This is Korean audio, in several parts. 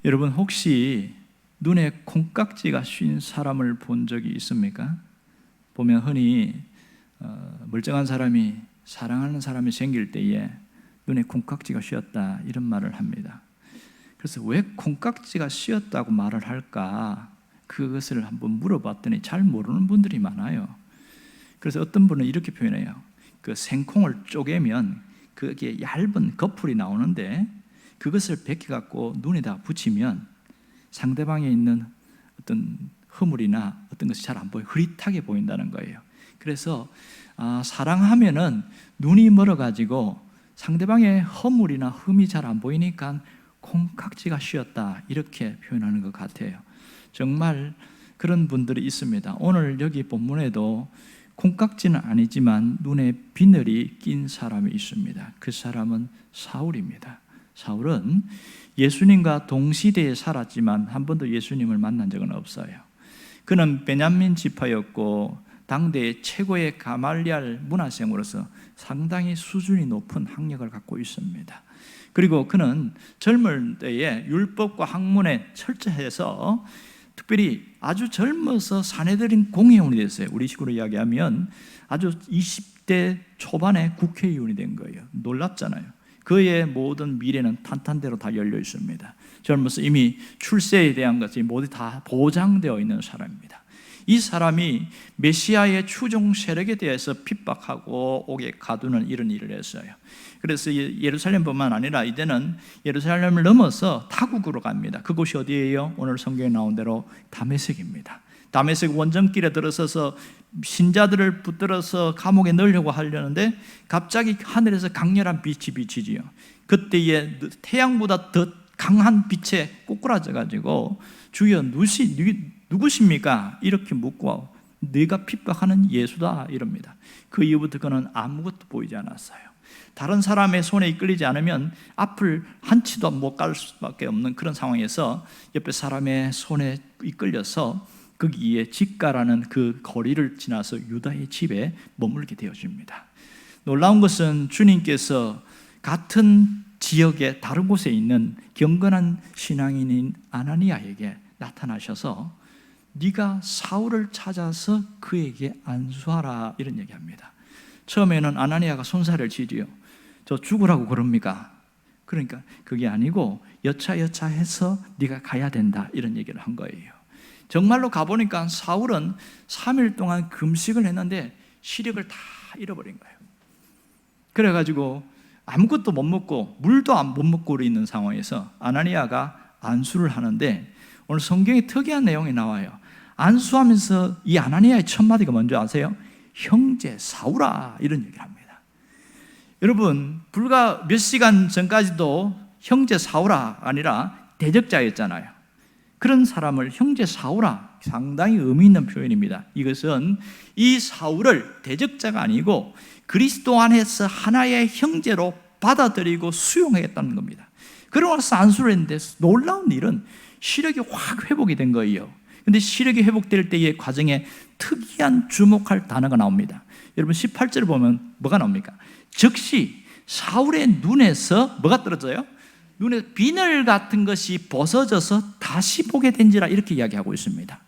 여러분 혹시 눈에 콩깍지가 씌인 사람을 본 적이 있습니까? 보면 흔히 멀쩡한 사람이 사랑하는 사람이 생길 때에 눈에 콩깍지가 씌었다 이런 말을 합니다. 그래서 왜 콩깍지가 씌었다고 말을 할까? 그것을 한번 물어봤더니 잘 모르는 분들이 많아요. 그래서 어떤 분은 이렇게 표현해요. 그 생콩을 쪼개면 그게 얇은 거풀이 나오는데 그것을 벗겨갖고 눈에다 붙이면 상대방에 있는 어떤 허물이나 어떤 것이 잘 안 보여 흐릿하게 보인다는 거예요. 그래서 사랑하면은 눈이 멀어가지고 상대방의 허물이나 흠이 잘 안 보이니까 콩깍지가 씌었다 이렇게 표현하는 것 같아요. 정말 그런 분들이 있습니다. 오늘 여기 본문에도 콩깍지는 아니지만 눈에 비늘이 낀 사람이 있습니다. 그 사람은 사울입니다. 사울은 예수님과 동시대에 살았지만 한 번도 예수님을 만난 적은 없어요. 그는 베냐민 지파였고 당대의 최고의 가말리알 문화생으로서 상당히 수준이 높은 학력을 갖고 있습니다. 그리고 그는 젊을 때에 율법과 학문에 철저해서 특별히 아주 젊어서 사내들인 공회의원이 됐어요. 우리 식으로 이야기하면 아주 20대 초반에 국회의원이 된 거예요. 놀랍잖아요. 그의 모든 미래는 탄탄대로 다 열려 있습니다. 젊어서 이미 출세에 대한 것이 모두 다 보장되어 있는 사람입니다. 이 사람이 메시아의 추종 세력에 대해서 핍박하고 옥에 가두는 이런 일을 했어요. 그래서 예루살렘뿐만 아니라 이제는 예루살렘을 넘어서 타국으로 갑니다. 그곳이 어디예요? 오늘 성경에 나온 대로 다메섹입니다. 다메섹 원정길에 들어서서 신자들을 붙들어서 감옥에 넣으려고 하려는데 갑자기 하늘에서 강렬한 빛이 비치지요. 그때에 태양보다 더 강한 빛에 꼬꾸라져 가지고 주여 누구십니까? 이렇게 묻고 네가 핍박하는 예수다 이럽니다. 그 이후부터 그는 아무것도 보이지 않았어요. 다른 사람의 손에 이끌리지 않으면 앞을 한 치도 못 갈 수밖에 없는 그런 상황에서 옆에 사람의 손에 이끌려서 거기에 집가라는 그 거리를 지나서 유다의 집에 머물게 되어집니다. 놀라운 것은 주님께서 같은 지역의 다른 곳에 있는 경건한 신앙인인 아나니아에게 나타나셔서 네가 사울을 찾아서 그에게 안수하라 이런 얘기합니다. 처음에는 아나니아가 손살을 치지요. 저 죽으라고 그럽니까? 그러니까 그게 아니고 여차여차해서 네가 가야 된다 이런 얘기를 한 거예요. 정말로 가보니까 사울은 3일 동안 금식을 했는데 시력을 다 잃어버린 거예요. 그래가지고 아무것도 못 먹고 물도 못 먹고 있는 상황에서 아나니아가 안수를 하는데 오늘 성경에 특이한 내용이 나와요. 안수하면서 이 아나니아의 첫 마디가 뭔지 아세요? 형제 사울아 이런 얘기를 합니다. 여러분 불과 몇 시간 전까지도 형제 사울아 아니라 대적자였잖아요. 그런 사람을 형제 사울아 상당히 의미 있는 표현입니다. 이것은 이 사울을 대적자가 아니고 그리스도 안에서 하나의 형제로 받아들이고 수용하겠다는 겁니다. 그러고 나서 안수를 했는데 놀라운 일은 시력이 확 회복이 된 거예요. 근데 시력이 회복될 때의 과정에 특이한 주목할 단어가 나옵니다. 여러분 18절을 보면 뭐가 나옵니까? 즉시 사울의 눈에서 뭐가 떨어져요? 눈에 비늘 같은 것이 벗어져서 다시 보게 된지라 이렇게 이야기하고 있습니다.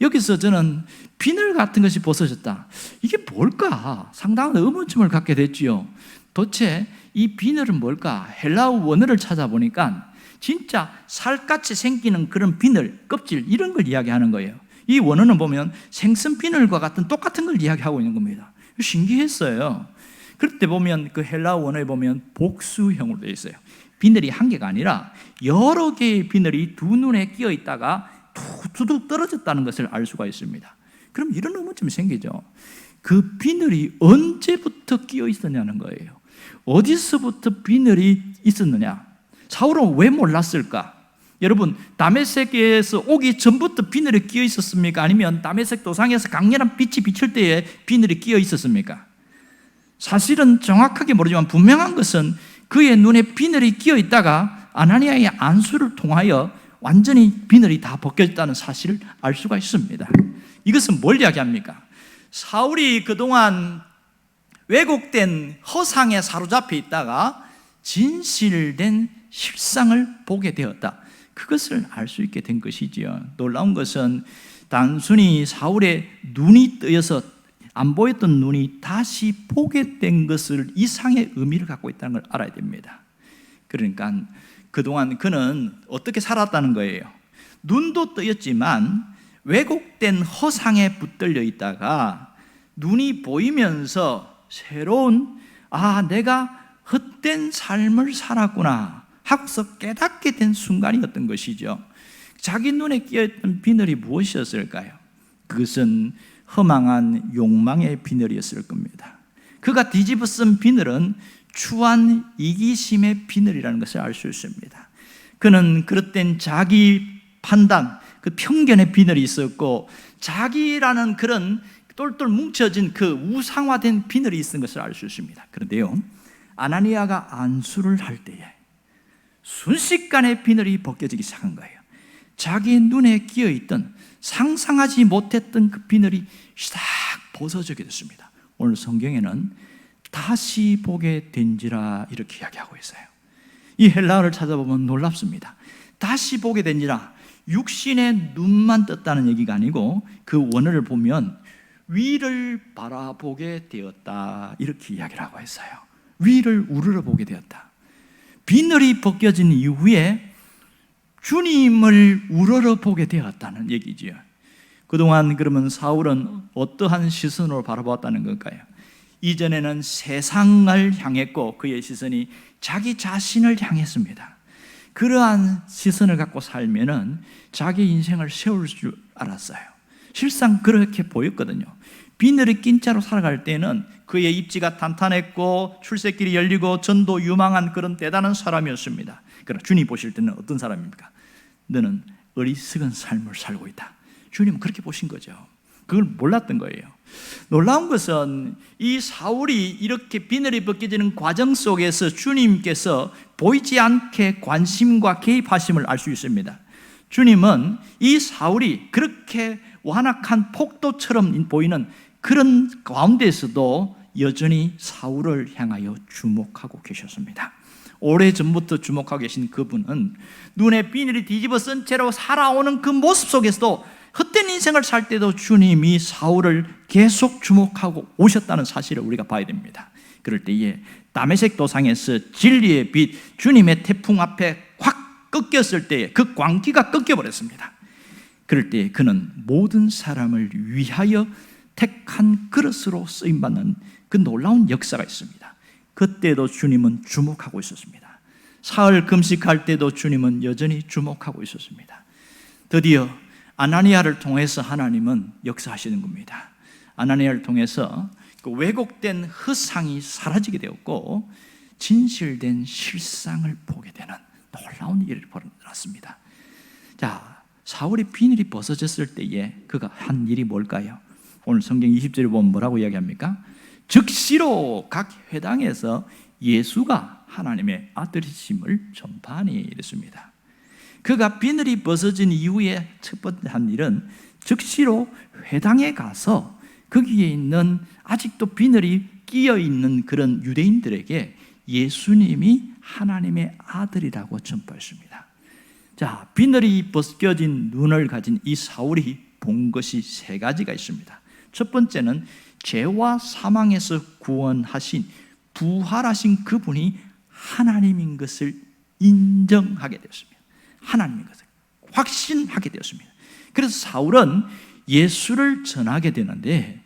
여기서 저는 비늘 같은 것이 벗어졌다. 이게 뭘까? 상당한 의문점을 갖게 됐지요. 도대체 이 비늘은 뭘까? 헬라어 원어를 찾아보니까 진짜 살같이 생기는 그런 비늘, 껍질 이런 걸 이야기하는 거예요. 이 원어는 보면 생선 비늘과 같은 똑같은 걸 이야기하고 있는 겁니다. 신기했어요. 그럴 때 보면 그 헬라어 원어에 보면 복수형으로 되어 있어요. 비늘이 한 개가 아니라 여러 개의 비늘이 두 눈에 끼어 있다가 두둑 떨어졌다는 것을 알 수가 있습니다. 그럼 이런 의문점이 생기죠. 그 비늘이 언제부터 끼어 있었냐는 거예요. 어디서부터 비늘이 있었느냐? 사울은 왜 몰랐을까? 여러분 다메섹에서 오기 전부터 비늘이 끼어 있었습니까? 아니면 다메섹 도상에서 강렬한 빛이 비칠 때에 비늘이 끼어 있었습니까? 사실은 정확하게 모르지만 분명한 것은 그의 눈에 비늘이 끼어 있다가 아나니아의 안수를 통하여 완전히 비늘이 다 벗겨졌다는 사실을 알 수가 있습니다. 이것은 뭘 이야기합니까? 사울이 그동안 왜곡된 허상에 사로잡혀 있다가 진실된 실상을 보게 되었다. 그것을 알 수 있게 된 것이지요. 놀라운 것은 단순히 사울의 눈이 뜨여서 안 보였던 눈이 다시 보게 된 것을 이상의 의미를 갖고 있다는 걸 알아야 됩니다. 그러니까 그동안 그는 어떻게 살았다는 거예요. 눈도 뜨였지만 왜곡된 허상에 붙들려 있다가 눈이 보이면서 새로운 내가 헛된 삶을 살았구나 하고서 깨닫게 된 순간이었던 것이죠. 자기 눈에 끼어있던 비늘이 무엇이었을까요? 그것은 허망한 욕망의 비늘이었을 겁니다. 그가 뒤집어 쓴 비늘은 추한 이기심의 비늘이라는 것을 알 수 있습니다. 그는 그릇된 자기 판단, 그 편견의 비늘이 있었고 자기라는 그런 똘똘 뭉쳐진 그 우상화된 비늘이 있는 것을 알 수 있습니다. 그런데요, 아나니아가 안수를 할 때에 순식간에 비늘이 벗겨지기 시작한 거예요. 자기 눈에 끼어있던 상상하지 못했던 그 비늘이 싹 벗어지게 됐습니다. 오늘 성경에는 다시 보게 된지라 이렇게 이야기하고 있어요. 이 헬라어를 찾아보면 놀랍습니다. 다시 보게 된지라, 육신의 눈만 떴다는 얘기가 아니고 그 원어를 보면 위를 바라보게 되었다 이렇게 이야기를 하고 있어요. 위를 우러러보게 되었다. 비늘이 벗겨진 이후에 주님을 우러러보게 되었다는 얘기지요. 그동안 그러면 사울은 어떠한 시선으로 바라보았다는 걸까요? 이전에는 세상을 향했고 그의 시선이 자기 자신을 향했습니다. 그러한 시선을 갖고 살면은 자기 인생을 세울 줄 알았어요. 실상 그렇게 보였거든요. 비늘이 낀 채로 살아갈 때는 그의 입지가 탄탄했고 출세길이 열리고 전도 유망한 그런 대단한 사람이었습니다. 그러나 주님 보실 때는 어떤 사람입니까? 너는 어리석은 삶을 살고 있다. 주님은 그렇게 보신 거죠. 그걸 몰랐던 거예요. 놀라운 것은 이 사울이 이렇게 비늘이 벗겨지는 과정 속에서 주님께서 보이지 않게 관심과 개입하심을 알 수 있습니다. 주님은 이 사울이 그렇게 완악한 폭도처럼 보이는 그런 가운데에서도 여전히 사울을 향하여 주목하고 계셨습니다. 오래전부터 주목하고 계신 그분은 눈에 비늘이 뒤집어 쓴 채로 살아오는 그 모습 속에서도 헛된 인생을 살 때도 주님이 사울을 계속 주목하고 오셨다는 사실을 우리가 봐야 됩니다. 그럴 때에 다메섹 도상에서 진리의 빛, 주님의 태풍 앞에 확 꺾였을 때에 그 광기가 꺾여버렸습니다. 그럴 때 그는 모든 사람을 위하여 택한 그릇으로 쓰임받는 그 놀라운 역사가 있습니다. 그때도 주님은 주목하고 있었습니다. 사흘 금식할 때도 주님은 여전히 주목하고 있었습니다. 드디어 아나니아를 통해서 하나님은 역사하시는 겁니다. 아나니아를 통해서 그 왜곡된 허상이 사라지게 되었고 진실된 실상을 보게 되는 놀라운 일이 벌어졌습니다. 자, 사울의 비늘이 벗어졌을 때에 그가 한 일이 뭘까요? 오늘 성경 20절에 보면 뭐라고 이야기합니까? 즉시로 각 회당에서 예수가 하나님의 아들이심을 전파하니 이랬습니다. 그가 비늘이 벗어진 이후에 첫 번째 한 일은 즉시로 회당에 가서 거기에 있는 아직도 비늘이 끼어 있는 그런 유대인들에게 예수님이 하나님의 아들이라고 전파했습니다. 자, 비늘이 벗겨진 눈을 가진 이 사울이 본 것이 세 가지가 있습니다. 첫 번째는 죄와 사망에서 구원하신 부활하신 그분이 하나님인 것을 인정하게 되었습니다. 하나님인 것을 확신하게 되었습니다. 그래서 사울은 예수를 전하게 되는데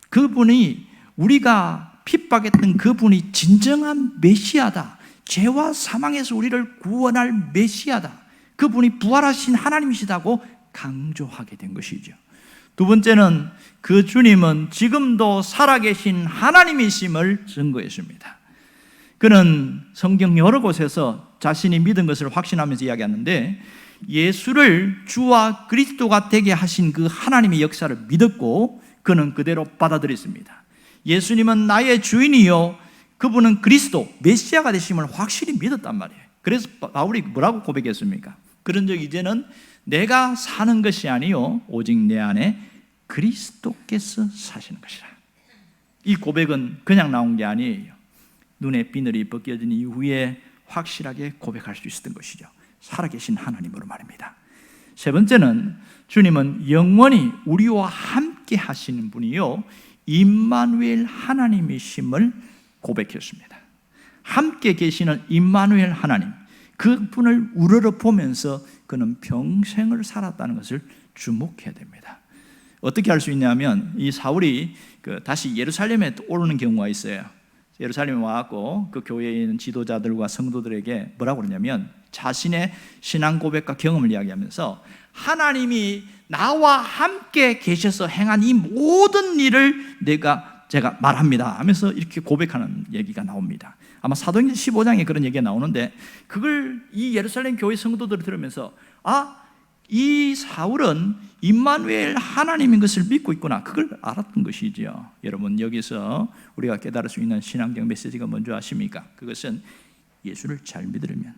그분이 우리가 핍박했던 그분이 진정한 메시아다. 죄와 사망에서 우리를 구원할 메시아다. 그분이 부활하신 하나님이시다고 강조하게 된 것이죠. 두 번째는 그 주님은 지금도 살아계신 하나님이심을 증거했습니다. 그는 성경 여러 곳에서 자신이 믿은 것을 확신하면서 이야기하는데 예수를 주와 그리스도가 되게 하신 그 하나님의 역사를 믿었고 그는 그대로 받아들였습니다. 예수님은 나의 주인이요 그분은 그리스도 메시아가 되심을 확실히 믿었단 말이에요. 그래서 바울이 뭐라고 고백했습니까? 그런즉 이제는 내가 사는 것이 아니요 오직 내 안에 그리스도께서 사시는 것이라. 이 고백은 그냥 나온 게 아니에요. 눈에 비늘이 벗겨진 이후에 확실하게 고백할 수 있었던 것이죠. 살아계신 하나님으로 말입니다. 세 번째는 주님은 영원히 우리와 함께 하시는 분이요 임마누엘 하나님이심을 고백했습니다. 함께 계시는 임마누엘 하나님, 그분을 우러러 보면서 그는 평생을 살았다는 것을 주목해야 됩니다. 어떻게 알 수 있냐면 이 사울이 다시 예루살렘에 오르는 경우가 있어요. 예루살렘에 와갖고 그 교회에 있는 지도자들과 성도들에게 뭐라고 그러냐면 자신의 신앙 고백과 경험을 이야기하면서 하나님이 나와 함께 계셔서 행한 이 모든 일을 제가 말합니다 하면서 이렇게 고백하는 얘기가 나옵니다. 아마 사도행전 15장에 그런 얘기가 나오는데 그걸 이 예루살렘 교회 성도들이 들으면서 이 사울은 임마누엘 하나님인 것을 믿고 있구나, 그걸 알았던 것이죠. 여러분, 여기서 우리가 깨달을 수 있는 신앙적 메시지가 뭔지 아십니까? 그것은 예수를 잘 믿으려면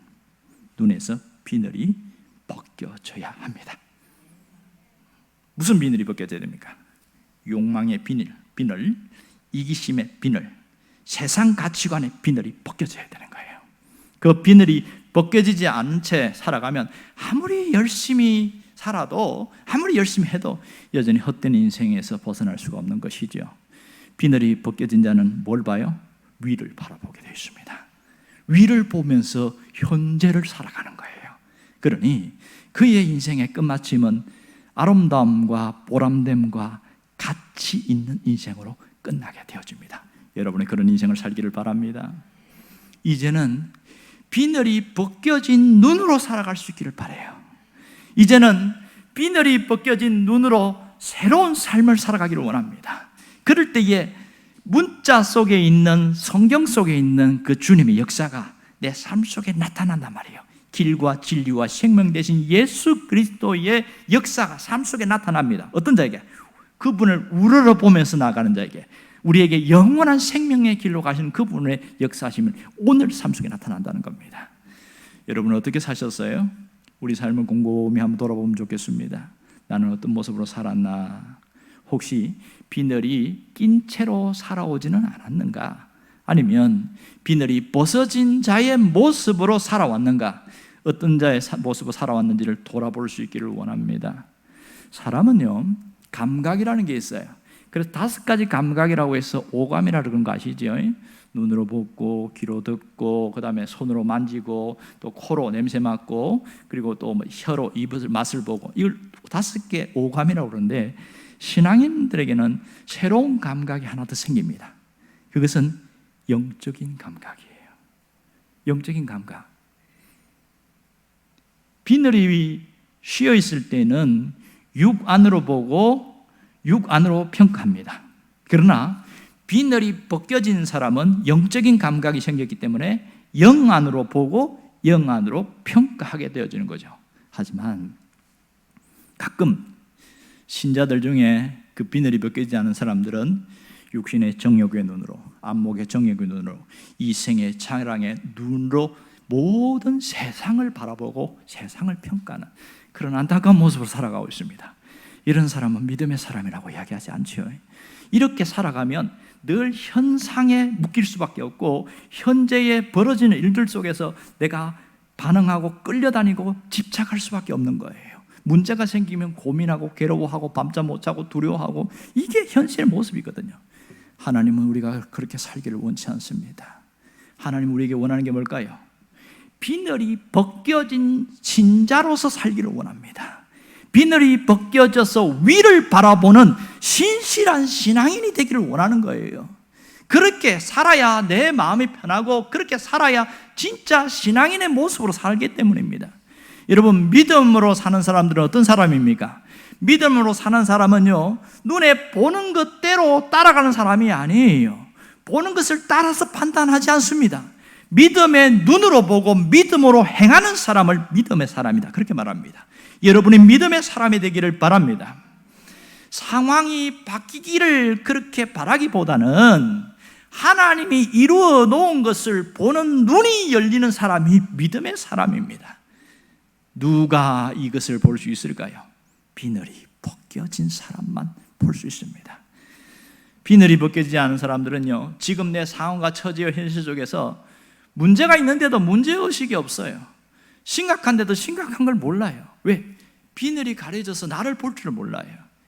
눈에서 비늘이 벗겨져야 합니다. 무슨 비늘이 벗겨져야 됩니까? 욕망의 비늘, 이기심의 비늘, 세상 가치관의 비늘이 벗겨져야 되는 거예요. 그 비늘이 벗겨지지 않은 채 살아가면 아무리 열심히 살아도, 아무리 열심히 해도 여전히 헛된 인생에서 벗어날 수가 없는 것이죠. 비늘이 벗겨진 자는 뭘 봐요? 위를 바라보게 되어 있습니다. 위를 보면서 현재를 살아가는 거예요. 그러니 그의 인생의 끝마침은 아름다움과 보람됨과 가치 있는 인생으로 끝나게 되어집니다. 여러분의 그런 인생을 살기를 바랍니다. 이제는 비늘이 벗겨진 눈으로 살아갈 수 있기를 바라요. 이제는 비늘이 벗겨진 눈으로 새로운 삶을 살아가기를 원합니다. 그럴 때에 문자 속에 있는, 성경 속에 있는 그 주님의 역사가 내 삶 속에 나타난단 말이에요. 길과 진리와 생명 되신 예수 그리스도의 역사가 삶 속에 나타납니다. 어떤 자에게? 그분을 우러러 보면서 나아가는 자에게, 우리에게 영원한 생명의 길로 가시는 그분의 역사심을 오늘 삶 속에 나타난다는 겁니다. 여러분, 어떻게 사셨어요? 우리 삶을 곰곰이 한번 돌아보면 좋겠습니다. 나는 어떤 모습으로 살았나? 혹시 비늘이 낀 채로 살아오지는 않았는가? 아니면 비늘이 벗어진 자의 모습으로 살아왔는가? 어떤 자의 모습으로 살아왔는지를 돌아볼 수 있기를 원합니다. 사람은요, 감각이라는 게 있어요. 그래서 5가지 감각이라고 해서 오감이라고 그런 거 아시죠? 눈으로 보고, 귀로 듣고, 그 다음에 손으로 만지고, 또 코로 냄새 맡고, 그리고 또 혀로 입을 맛을 보고, 이걸 5개 오감이라고 그러는데, 신앙인들에게는 새로운 감각이 하나 더 생깁니다. 그것은 영적인 감각이에요. 영적인 감각. 비늘이 쉬어 있을 때는 육 안으로 보고 육 안으로 평가합니다. 그러나 비늘이 벗겨진 사람은 영적인 감각이 생겼기 때문에 영 안으로 보고 영 안으로 평가하게 되어지는 거죠. 하지만 가끔 신자들 중에 그 비늘이 벗겨지지 않은 사람들은 육신의 정욕의 눈으로, 안목의 정욕의 눈으로, 이생의 자랑의 눈으로 모든 세상을 바라보고 세상을 평가하는 그런 안타까운 모습으로 살아가고 있습니다. 이런 사람은 믿음의 사람이라고 이야기하지 않죠. 이렇게 살아가면 늘 현상에 묶일 수밖에 없고 현재에 벌어지는 일들 속에서 내가 반응하고 끌려다니고 집착할 수밖에 없는 거예요. 문제가 생기면 고민하고 괴로워하고 밤잠 못 자고 두려워하고, 이게 현실의 모습이거든요. 하나님은 우리가 그렇게 살기를 원치 않습니다. 하나님은 우리에게 원하는 게 뭘까요? 비늘이 벗겨진 신자로서 살기를 원합니다. 비늘이 벗겨져서 위를 바라보는 신실한 신앙인이 되기를 원하는 거예요. 그렇게 살아야 내 마음이 편하고 그렇게 살아야 진짜 신앙인의 모습으로 살기 때문입니다. 여러분, 믿음으로 사는 사람들은 어떤 사람입니까? 믿음으로 사는 사람은요, 눈에 보는 것대로 따라가는 사람이 아니에요. 보는 것을 따라서 판단하지 않습니다. 믿음의 눈으로 보고 믿음으로 행하는 사람을 믿음의 사람이다, 그렇게 말합니다. 여러분이 믿음의 사람이 되기를 바랍니다. 상황이 바뀌기를 그렇게 바라기보다는 하나님이 이루어 놓은 것을 보는 눈이 열리는 사람이 믿음의 사람입니다. 누가 이것을 볼 수 있을까요? 비늘이 벗겨진 사람만 볼 수 있습니다. 비늘이 벗겨지지 않은 사람들은요, 지금 내 상황과 처지와 현실 속에서 문제가 있는데도 문제의식이 없어요. 심각한데도 심각한 걸 몰라요. 왜? 비늘이 가려져서 나를 볼 줄을 몰라요.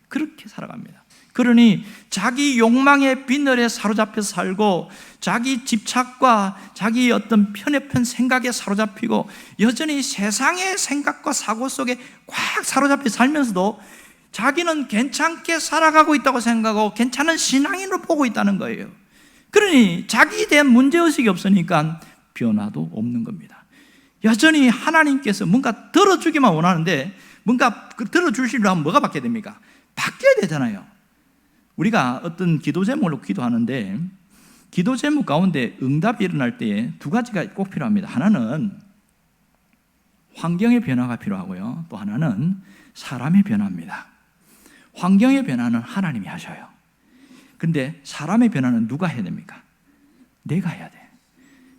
그렇게 살아갑니다. 그러니 자기 욕망의 비늘에 사로잡혀 살고 자기 집착과 자기 어떤 편협한 생각에 사로잡히고 여전히 세상의 생각과 사고 속에 꽉 사로잡혀 살면서도 자기는 괜찮게 살아가고 있다고 생각하고 괜찮은 신앙인으로 보고 있다는 거예요. 그러니 자기에 대한 문제의식이 없으니까 변화도 없는 겁니다. 여전히 하나님께서 뭔가 들어주기만 원하는데 뭔가 들어주시려 하면 뭐가 바뀌어야 됩니까? 바뀌어야 되잖아요. 우리가 어떤 기도 제목으로 기도하는데 기도 제목 가운데 응답이 일어날 때에 두 가지가 꼭 필요합니다. 하나는 환경의 변화가 필요하고요. 또 하나는 사람의 변화입니다. 환경의 변화는 하나님이 하셔요. 근데 사람의 변화는 누가 해야 됩니까? 내가 해야 돼.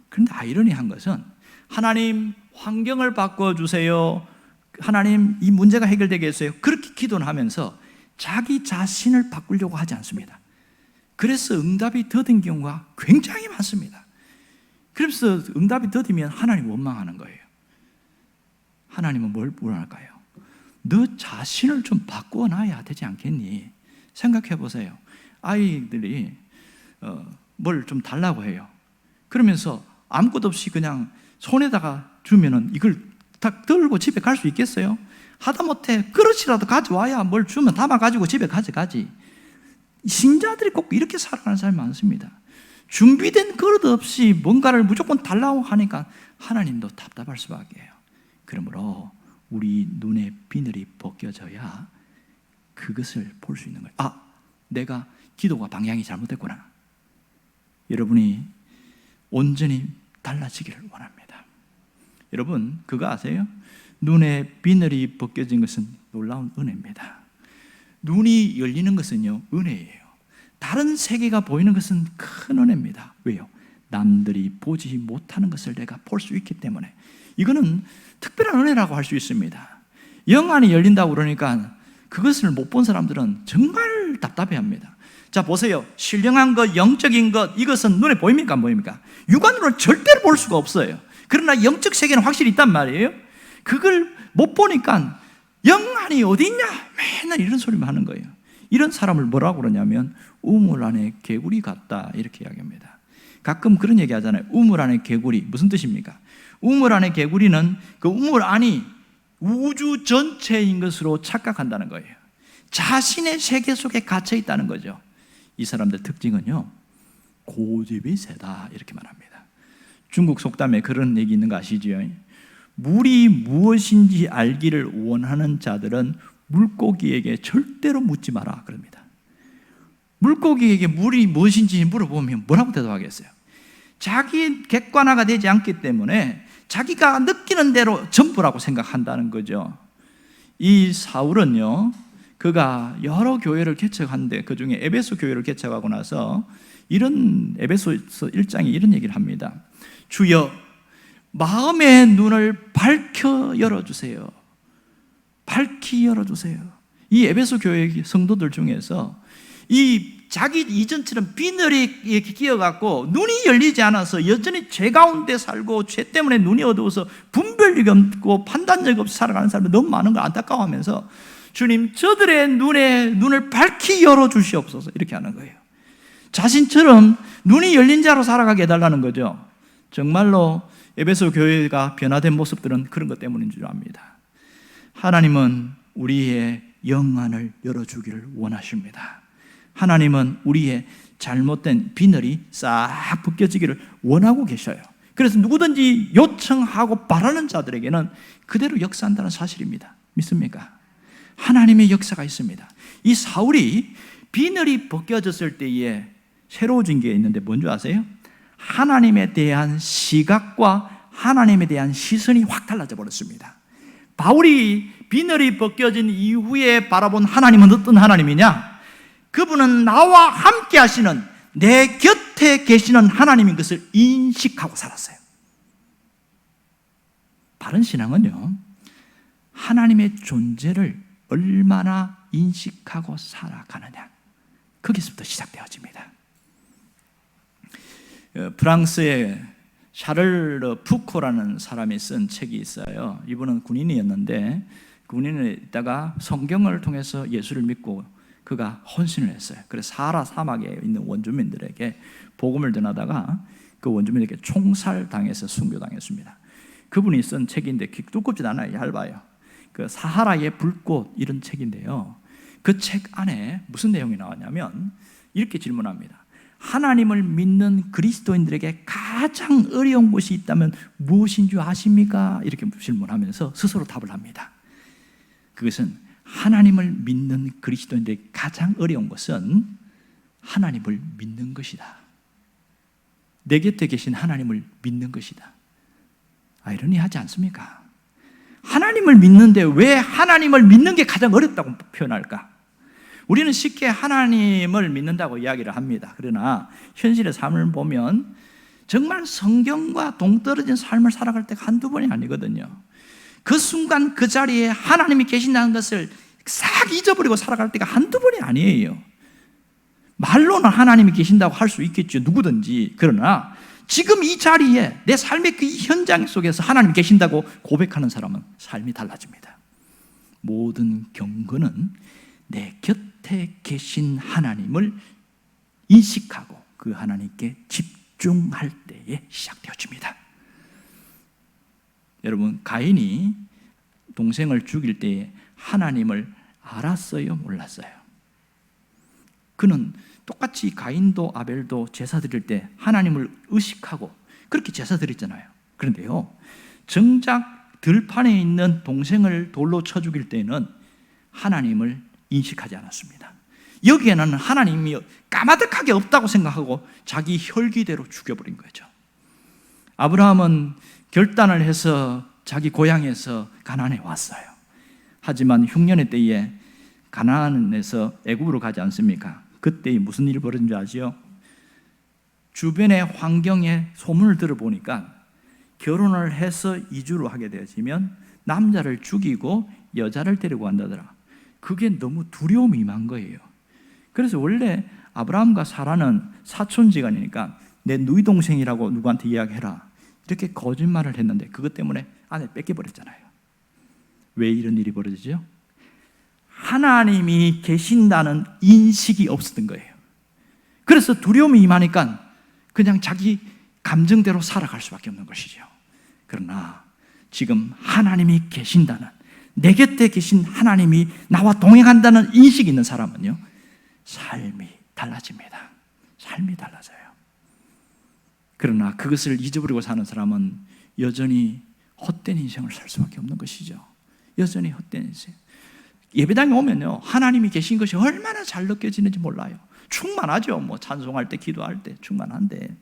그런데 아이러니한 것은 하나님 환경을 바꿔주세요. 하나님 이 문제가 해결되게 해주세요. 그렇게 기도를 하면서 자기 자신을 바꾸려고 하지 않습니다. 그래서 응답이 더딘 경우가 굉장히 많습니다. 그래서 응답이 더디면 하나님 원망하는 거예요. 하나님은 뭘 원할까요? 너 자신을 좀 바꿔놔야 되지 않겠니? 생각해 보세요. 아이들이 뭘 좀 달라고 해요. 그러면서 아무것도 없이 그냥 손에다가 주면은 이걸 딱 들고 집에 갈 수 있겠어요? 하다못해 그릇이라도 가져와야 뭘 주면 담아가지고 집에 가져가지. 신자들이 꼭 이렇게 살아가는 사람이 많습니다. 준비된 그릇 없이 뭔가를 무조건 달라고 하니까 하나님도 답답할 수밖에 해요. 그러므로 우리 눈에 비늘이 벗겨져야 그것을 볼 수 있는 거예요. 아, 내가 기도가 방향이 잘못됐구나. 여러분이 온전히 달라지기를 원합니다. 여러분 그거 아세요? 눈에 비늘이 벗겨진 것은 놀라운 은혜입니다. 눈이 열리는 것은요 은혜예요. 다른 세계가 보이는 것은 큰 은혜입니다. 왜요? 남들이 보지 못하는 것을 내가 볼 수 있기 때문에. 이거는 특별한 은혜라고 할 수 있습니다. 영안이 열린다고 그러니까 그것을 못 본 사람들은 정말 답답해합니다. 자 보세요. 신령한 것, 영적인 것, 이것은 눈에 보입니까 안 보입니까? 육안으로 절대로 볼 수가 없어요. 그러나 영적 세계는 확실히 있단 말이에요. 그걸 못 보니까 영안이 어디 있냐? 맨날 이런 소리만 하는 거예요. 이런 사람을 뭐라고 그러냐면 우물 안에 개구리 같다 이렇게 이야기합니다. 가끔 그런 얘기 하잖아요. 우물 안에 개구리. 무슨 뜻입니까? 우물 안에 개구리는 그 우물 안이 우주 전체인 것으로 착각한다는 거예요. 자신의 세계 속에 갇혀 있다는 거죠. 이 사람들 특징은요 고집이 세다 이렇게 말합니다. 중국 속담에 그런 얘기 있는 거 아시죠? 물이 무엇인지 알기를 원하는 자들은 물고기에게 절대로 묻지 마라 그럽니다. 물고기에게 물이 무엇인지 물어보면 뭐라고 대답하겠어요? 자기 객관화가 되지 않기 때문에 자기가 느끼는 대로 전부라고 생각한다는 거죠. 이 사울은요 그가 여러 교회를 개척하는데 그 중에 에베소 교회를 개척하고 나서 이런 에베소서 1장에 이런 얘기를 합니다. 주여 마음의 눈을 밝혀 열어주세요. 밝히 열어주세요. 이 에베소 교회 성도들 중에서 이 자기 이전처럼 비늘이 끼어갖고 눈이 열리지 않아서 여전히 죄 가운데 살고 죄 때문에 눈이 어두워서 분별력이 없고 판단력 없이 살아가는 사람이 너무 많은 걸 안타까워하면서 주님 저들의 눈을 밝히 열어주시옵소서 이렇게 하는 거예요. 자신처럼 눈이 열린 자로 살아가게 해달라는 거죠. 정말로 에베소 교회가 변화된 모습들은 그런 것 때문인 줄 압니다. 하나님은 우리의 영안을 열어주기를 원하십니다. 하나님은 우리의 잘못된 비늘이 싹 벗겨지기를 원하고 계셔요. 그래서 누구든지 요청하고 바라는 자들에게는 그대로 역사한다는 사실입니다. 믿습니까? 하나님의 역사가 있습니다. 이 사울이 비늘이 벗겨졌을 때에 새로워진 게 있는데 뭔지 아세요? 하나님에 대한 시각과 하나님에 대한 시선이 확 달라져 버렸습니다. 바울이 비늘이 벗겨진 이후에 바라본 하나님은 어떤 하나님이냐? 그분은 나와 함께 하시는 내 곁에 계시는 하나님인 것을 인식하고 살았어요. 바른 신앙은요 하나님의 존재를 얼마나 인식하고 살아가느냐 거기서부터 시작되어집니다. 프랑스의 샤를 푸코라는 사람이 쓴 책이 있어요. 이분은 군인이었는데 군인에 있다가 성경을 통해서 예수를 믿고 그가 헌신을 했어요. 그래서 사하라 사막에 있는 원주민들에게 복음을 전하다가 그 원주민에게 총살당해서 순교당했습니다. 그분이 쓴 책인데 두껍지도 않아요. 얇아요. 그 사하라의 불꽃 이런 책인데요. 그 책 안에 무슨 내용이 나왔냐면 이렇게 질문합니다. 하나님을 믿는 그리스도인들에게 가장 어려운 것이 있다면 무엇인 줄 아십니까? 이렇게 질문하면서 스스로 답을 합니다. 그것은 하나님을 믿는 그리스도인들에게 가장 어려운 것은 하나님을 믿는 것이다. 내 곁에 계신 하나님을 믿는 것이다. 아이러니하지 않습니까? 하나님을 믿는데 왜 하나님을 믿는 게 가장 어렵다고 표현할까? 우리는 쉽게 하나님을 믿는다고 이야기를 합니다. 그러나 현실의 삶을 보면 정말 성경과 동떨어진 삶을 살아갈 때가 한두 번이 아니거든요. 그 순간 그 자리에 하나님이 계신다는 것을 싹 잊어버리고 살아갈 때가 한두 번이 아니에요. 말로는 하나님이 계신다고 할 수 있겠죠. 누구든지. 그러나 지금 이 자리에 내 삶의 그 현장 속에서 하나님이 계신다고 고백하는 사람은 삶이 달라집니다. 모든 경건은 내 곁에 계신 하나님을 인식하고 그 하나님께 집중할 때에 시작되어집니다. 여러분, 가인이 동생을 죽일 때에 하나님을 알았어요? 몰랐어요? 그는 똑같이 가인도 아벨도 제사 드릴 때 하나님을 의식하고 그렇게 제사 드렸잖아요. 그런데요, 정작 들판에 있는 동생을 돌로 쳐 죽일 때는 하나님을 인식하지 않았습니다. 여기에는 하나님이 까마득하게 없다고 생각하고 자기 혈기대로 죽여버린 거죠. 아브라함은 결단을 해서 자기 고향에서 가나안에 왔어요. 하지만 흉년의 때에 가나안에서 애굽으로 가지 않습니까? 그때 무슨 일이 벌어진 줄 아시죠? 주변의 환경에 소문을 들어보니까 결혼을 해서 이주를 하게 되어지면 남자를 죽이고 여자를 데리고 간다더라. 그게 너무 두려움이 임한 거예요. 그래서 원래 아브라함과 사라는 사촌지간이니까 내 누이 동생이라고 누구한테 이야기해라 이렇게 거짓말을 했는데 그것 때문에 아내 뺏겨버렸잖아요. 왜 이런 일이 벌어지죠? 하나님이 계신다는 인식이 없었던 거예요. 그래서 두려움이 임하니까 그냥 자기 감정대로 살아갈 수밖에 없는 것이죠. 그러나 지금 하나님이 계신다는, 내 곁에 계신 하나님이 나와 동행한다는 인식이 있는 사람은요, 삶이 달라집니다. 삶이 달라져요. 그러나 그것을 잊어버리고 사는 사람은 여전히 헛된 인생을 살 수밖에 없는 것이죠. 여전히 헛된 인생. 예배당에 오면요, 하나님이 계신 것이 얼마나 잘 느껴지는지 몰라요. 충만하죠. 뭐 찬송할 때, 기도할 때 충만한데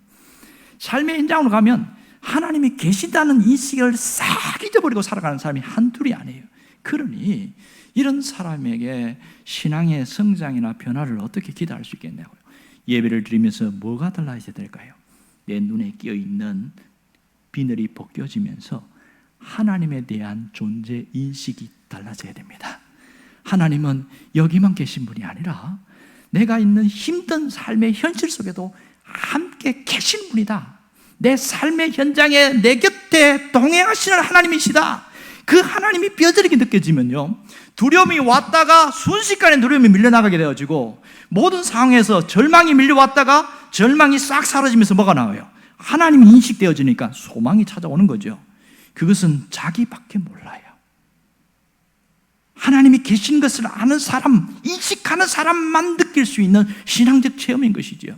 삶의 현장으로 가면 하나님이 계시다는 인식을 싹 잊어버리고 살아가는 사람이 한둘이 아니에요. 그러니 이런 사람에게 신앙의 성장이나 변화를 어떻게 기대할 수 있겠냐고요. 예배를 드리면서 뭐가 달라져야 될까요? 내 눈에 끼어있는 비늘이 벗겨지면서 하나님에 대한 존재 인식이 달라져야 됩니다. 하나님은 여기만 계신 분이 아니라 내가 있는 힘든 삶의 현실 속에도 함께 계신 분이다. 내 삶의 현장에 내 곁에 동행하시는 하나님이시다. 그 하나님이 뼈저리게 느껴지면요, 두려움이 왔다가 순식간에 두려움이 밀려나가게 되어지고 모든 상황에서 절망이 밀려왔다가 절망이 싹 사라지면서 뭐가 나와요? 하나님이 인식되어지니까 소망이 찾아오는 거죠. 그것은 자기밖에 몰라요. 하나님이 계신 것을 아는 사람, 인식하는 사람만 느낄 수 있는 신앙적 체험인 것이지요.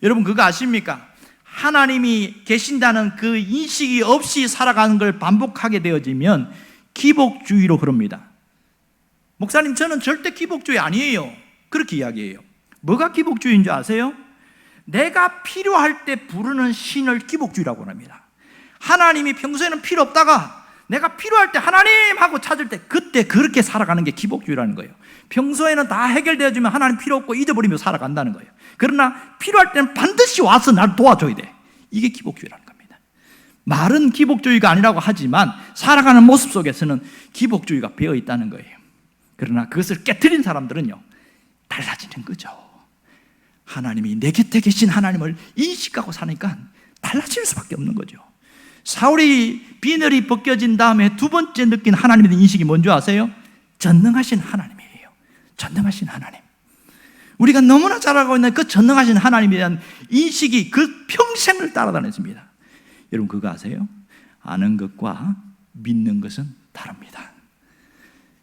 여러분, 그거 아십니까? 하나님이 계신다는 그 인식이 없이 살아가는 걸 반복하게 되어지면 기복주의로 흐릅니다. 목사님, 저는 절대 기복주의 아니에요. 그렇게 이야기해요. 뭐가 기복주의인 줄 아세요? 내가 필요할 때 부르는 신을 기복주의라고 합니다. 하나님이 평소에는 필요 없다가 내가 필요할 때 하나님 하고 찾을 때 그때 그렇게 살아가는 게 기복주의라는 거예요. 평소에는 다 해결되어지면 하나님 필요 없고 잊어버리며 살아간다는 거예요. 그러나 필요할 때는 반드시 와서 날 도와줘야 돼. 이게 기복주의라는 겁니다. 말은 기복주의가 아니라고 하지만 살아가는 모습 속에서는 기복주의가 배어 있다는 거예요. 그러나 그것을 깨트린 사람들은요, 달라지는 거죠. 하나님이 내 곁에 계신 하나님을 인식하고 사니까 달라질 수밖에 없는 거죠. 사울이 비늘이 벗겨진 다음에 두 번째 느낀 하나님의 인식이 뭔지 아세요? 전능하신 하나님이에요. 전능하신 하나님. 우리가 너무나 잘 알고 있는 그 전능하신 하나님에 대한 인식이 그 평생을 따라다녔습니다. 여러분 그거 아세요? 아는 것과 믿는 것은 다릅니다.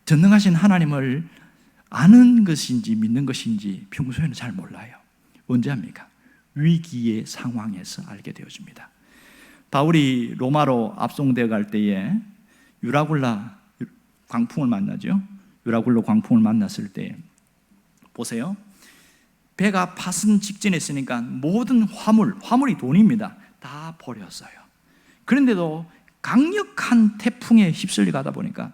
전능하신 하나님을 아는 것인지 믿는 것인지 평소에는 잘 몰라요. 언제 합니까? 위기의 상황에서 알게 되어집니다. 바울이 로마로 압송되어 갈 때에 유라굴라 광풍을 만나죠. 유라굴라 광풍을 만났을 때 보세요. 배가 파선 직전에 있으니까 모든 화물이 돈입니다. 다 버렸어요. 그런데도 강력한 태풍에 휩쓸려 가다 보니까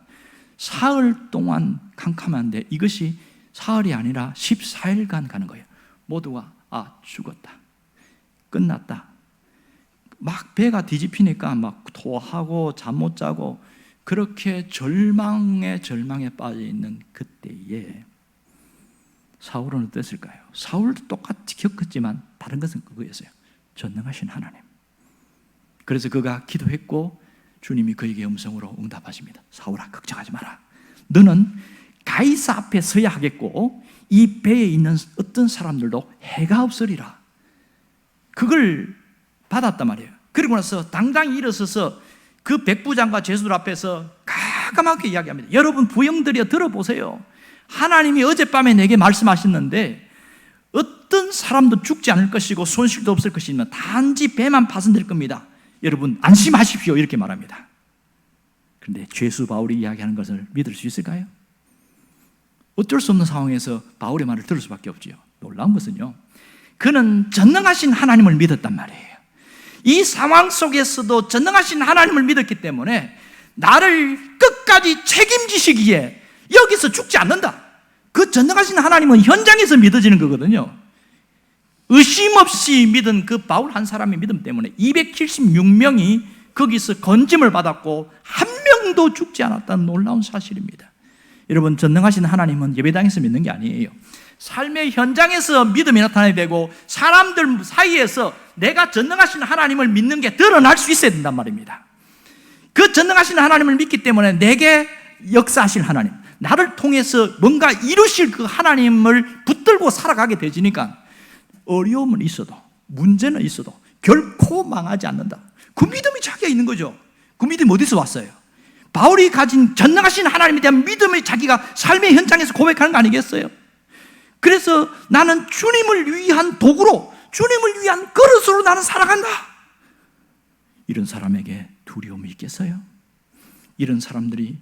사흘 동안 캄캄한데 이것이 사흘이 아니라 14일간 가는 거예요. 모두가 죽었다, 끝났다. 막 배가 뒤집히니까 막 토하고 잠 못 자고 그렇게 절망에 빠져 있는 그때에 사울은 어땠을까요? 사울도 똑같이 겪었지만 다른 것은 그거였어요. 전능하신 하나님. 그래서 그가 기도했고 주님이 그에게 음성으로 응답하십니다. 사울아, 걱정하지 마라. 너는 가이사 앞에 서야 하겠고 이 배에 있는 어떤 사람들도 해가 없으리라. 그걸 받았단 말이에요. 그리고 나서 당당히 일어서서 그 백부장과 제수들 앞에서 가감하게 이야기합니다. 여러분 부영들이여 들어보세요. 하나님이 어젯밤에 내게 말씀하셨는데 어떤 사람도 죽지 않을 것이고 손실도 없을 것이지만 단지 배만 파손될 겁니다. 여러분 안심하십시오 이렇게 말합니다. 그런데 죄수 바울이 이야기하는 것을 믿을 수 있을까요? 어쩔 수 없는 상황에서 바울의 말을 들을 수밖에 없지요. 놀라운 것은요, 그는 전능하신 하나님을 믿었단 말이에요. 이 상황 속에서도 전능하신 하나님을 믿었기 때문에 나를 끝까지 책임지시기에 여기서 죽지 않는다. 그 전능하신 하나님은 현장에서 믿어지는 거거든요. 의심 없이 믿은 그 바울 한 사람의 믿음 때문에 276명이 거기서 건짐을 받았고 한 명도 죽지 않았다는 놀라운 사실입니다. 여러분 전능하신 하나님은 예배당에서 믿는 게 아니에요. 삶의 현장에서 믿음이 나타나야 되고 사람들 사이에서 내가 전능하신 하나님을 믿는 게 드러날 수 있어야 된단 말입니다. 그 전능하신 하나님을 믿기 때문에 내게 역사하실 하나님, 나를 통해서 뭔가 이루실 그 하나님을 붙들고 살아가게 되지니까 어려움은 있어도 문제는 있어도 결코 망하지 않는다. 그 믿음이 자기가 있는 거죠. 그 믿음이 어디서 왔어요? 바울이 가진 전능하신 하나님에 대한 믿음을 자기가 삶의 현장에서 고백하는 거 아니겠어요? 그래서 나는 주님을 위한 도구로, 주님을 위한 그릇으로 나는 살아간다. 이런 사람에게 두려움이 있겠어요? 이런 사람들이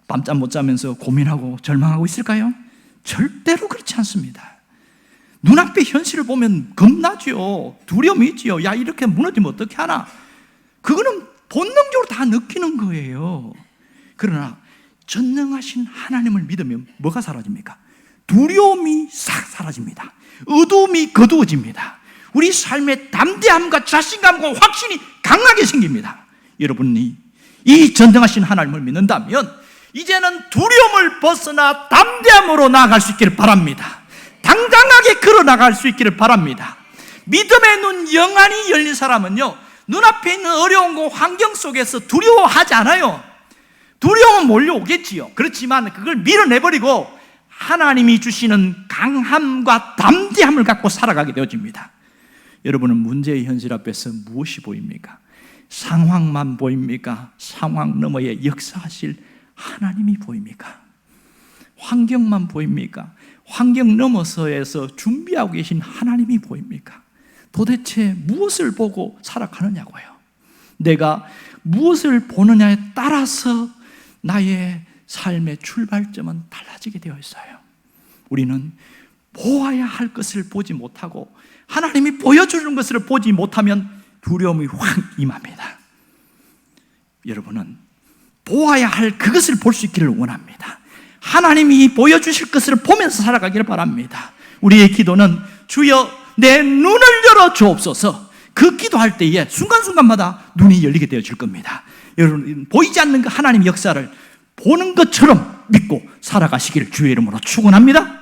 밤잠 못 자면서 고민하고 절망하고 있을까요? 절대로 그렇지 않습니다. 눈앞에 현실을 보면 겁나죠. 두려움이 있지요. 야, 이렇게 무너지면 어떻게 하나? 그거는 본능적으로 다 느끼는 거예요. 그러나 전능하신 하나님을 믿으면 뭐가 사라집니까? 두려움이 싹 사라집니다. 어두움이 거두어집니다. 우리 삶의 담대함과 자신감과 확신이 강하게 생깁니다. 여러분이 이 전능하신 하나님을 믿는다면 이제는 두려움을 벗어나 담대함으로 나아갈 수 있기를 바랍니다. 당당하게 걸어 나갈 수 있기를 바랍니다. 믿음의 눈 영안이 열린 사람은요, 눈앞에 있는 어려움과 환경 속에서 두려워하지 않아요. 두려움은 몰려오겠지요. 그렇지만 그걸 밀어내버리고 하나님이 주시는 강함과 담대함을 갖고 살아가게 되어집니다. 여러분은 문제의 현실 앞에서 무엇이 보입니까? 상황만 보입니까? 상황 너머에 역사하실 하나님이 보입니까? 환경만 보입니까? 환경 넘어서에서 준비하고 계신 하나님이 보입니까? 도대체 무엇을 보고 살아가느냐고요. 내가 무엇을 보느냐에 따라서 나의 삶의 출발점은 달라지게 되어 있어요. 우리는 보아야 할 것을 보지 못하고 하나님이 보여주는 것을 보지 못하면 두려움이 확 임합니다. 여러분은 보아야 할 그것을 볼 수 있기를 원합니다. 하나님이 보여주실 것을 보면서 살아가기를 바랍니다. 우리의 기도는 주여 내 눈을 열어 주옵소서. 그 기도할 때에 순간순간마다 눈이 열리게 되어질 겁니다. 여러분 보이지 않는 그 하나님의 역사를 보는 것처럼 믿고 살아가시기를 주의 이름으로 축원합니다.